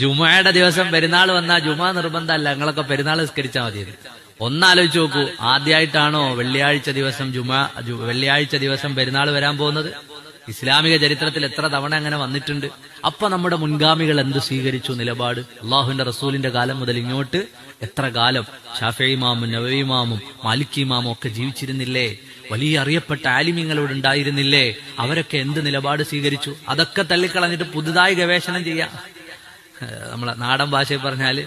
ജുമയുടെ ദിവസം പെരുന്നാൾ വന്നാൽ ജുമാ നിർബന്ധമല്ല, നിങ്ങളൊക്കെ പെരുന്നാൾ നിസ്കരിച്ചാൽ മതി. ഒന്നാലോചിച്ച് നോക്കൂ, ആദ്യമായിട്ടാണോ വെള്ളിയാഴ്ച ദിവസം പെരുന്നാൾ വരാൻ പോകുന്നത്? ഇസ്ലാമിക ചരിത്രത്തിൽ എത്ര തവണ അങ്ങനെ വന്നിട്ടുണ്ട്. അപ്പൊ നമ്മുടെ മുൻഗാമികൾ എന്ത് സ്വീകരിച്ചു നിലപാട്? അള്ളാഹുവിന്റെ റസൂലിന്റെ കാലം മുതൽ ഇങ്ങോട്ട് എത്ര കാലം ഷാഫിഈ ഇമാമും നവവി ഇമാമും മാലിക്കി ഇമാമും ഒക്കെ ജീവിച്ചിരുന്നില്ലേ? വലിയ അറിയപ്പെട്ട ആലിമീങ്ങളോട് ഉണ്ടായിരുന്നില്ലേ? അവരൊക്കെ എന്ത് നിലപാട് സ്വീകരിച്ചു? അതൊക്കെ തള്ളിക്കളഞ്ഞിട്ട് പുതുതായി ഗവേഷണം ചെയ്യാം. നമ്മളെ നാടൻ ഭാഷയിൽ പറഞ്ഞാല്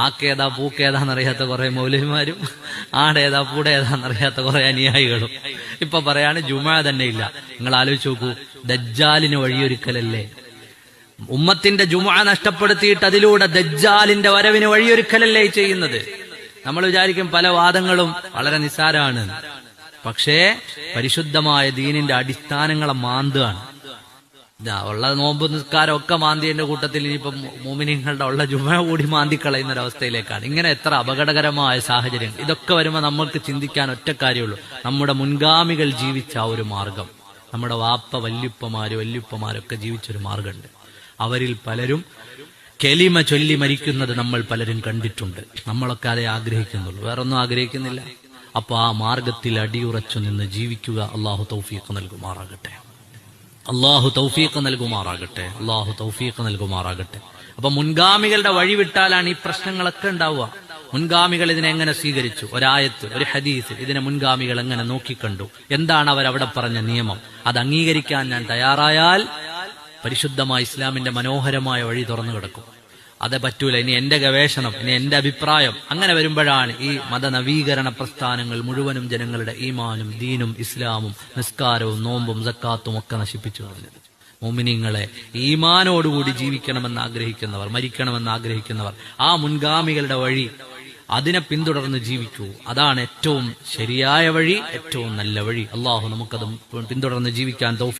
ആക്കേതാ പൂക്കേതാന്നറിയാത്ത കുറെ മൗലവിമാരും ആടേതാ പൂടേതാന്നറിയാത്ത കുറെ അനുയായികളും ഇപ്പൊ പറയാണ് ജുമാ തന്നെ ഇല്ല. നിങ്ങൾ ആലോചിച്ച് നോക്കൂ, ദജ്ജാലിന് വഴിയൊരുക്കലല്ലേ? ഉമ്മത്തിന്റെ ജുമാ നഷ്ടപ്പെടുത്തിയിട്ട് അതിലൂടെ ദജ്ജാലിന്റെ വരവിന് വഴിയൊരുക്കലല്ലേ ചെയ്യുന്നത്? നമ്മൾ വിചാരിക്കും പല വാദങ്ങളും വളരെ നിസ്സാരമാണ്, പക്ഷേ പരിശുദ്ധമായ ദീനിന്റെ അടിസ്ഥാനങ്ങളെ മാന്താണ്. ഉള്ള നോമ്പ് നിസ്കാരം ഒക്കെ മാന്തിന്റെ കൂട്ടത്തിൽ ഇനിയിപ്പം മോമിനിങ്ങളുടെ ഉള്ള ജുമ കൂടി മാന്തിക്കളയുന്ന ഒരവസ്ഥയിലേക്കാണ്. ഇങ്ങനെ എത്ര അപകടകരമായ സാഹചര്യം. ഇതൊക്കെ വരുമ്പോൾ നമ്മൾക്ക് ചിന്തിക്കാൻ ഒറ്റ കാര്യമുള്ളൂ, നമ്മുടെ മുൻഗാമികൾ ജീവിച്ച ആ ഒരു മാർഗം, നമ്മുടെ വാപ്പ വല്യുപ്പമാരൊക്കെ ജീവിച്ചൊരു മാർഗമുണ്ട്. അവരിൽ പലരും കെലിമ ചൊല്ലി മരിക്കുന്നത് നമ്മൾ പലരും കണ്ടിട്ടുണ്ട്. നമ്മളൊക്കെ അതേ ആഗ്രഹിക്കുന്നുള്ളൂ, വേറൊന്നും ആഗ്രഹിക്കുന്നില്ല. അപ്പൊ ആ മാർഗത്തിൽ അടിയുറച്ചു നിന്ന് ജീവിക്കുക അള്ളാഹു തൗഫീഖ് നൽകുമാറാകട്ടെ. അള്ളാഹു തൗഫീഖ് നൽകുമാറാകട്ടെ. അപ്പൊ മുൻഗാമികളുടെ വഴി വിട്ടാലാണ് ഈ പ്രശ്നങ്ങളൊക്കെ ഉണ്ടാവുക. മുൻഗാമികൾ ഇതിനെ എങ്ങനെ സ്വീകരിച്ചു? ഒരായത്ത്, ഒരു ഹദീസ്, ഇതിനെ മുൻഗാമികൾ എങ്ങനെ നോക്കിക്കണ്ടു? എന്താണ് അവരവിടെ പറഞ്ഞ നിയമം? അത് അംഗീകരിക്കാൻ ഞാൻ തയ്യാറായാൽ പരിശുദ്ധമായ ഇസ്ലാമിന്റെ മനോഹരമായ വഴി തുറന്നു കിടക്കും. അത് പറ്റൂല, ഇനി എന്റെ ഗവേഷണം, ഇനി എന്റെ അഭിപ്രായം. അങ്ങനെ വരുമ്പോഴാണ് ഈ മതനവീകരണ പ്രസ്ഥാനങ്ങൾ മുഴുവനും ജനങ്ങളുടെ ഈമാനും ദീനും ഇസ്ലാമും നിസ്കാരവും നോമ്പും സക്കാത്തും ഒക്കെ നശിപ്പിച്ചു കളഞ്ഞത്. മുഅ്മിനീങ്ങളെ, ഈമാനോടുകൂടി ജീവിക്കണമെന്ന് ആഗ്രഹിക്കുന്നവർ, മരിക്കണമെന്ന് ആഗ്രഹിക്കുന്നവർ, ആ മുൻഗാമികളുടെ വഴി അതിനെ പിന്തുടർന്ന് ജീവിക്കൂ. അതാണ് ഏറ്റവും ശരിയായ വഴി, ഏറ്റവും നല്ല വഴി. അള്ളാഹു നമുക്കത് പിന്തുടർന്ന് ജീവിക്കാൻ തൗഫീഖ്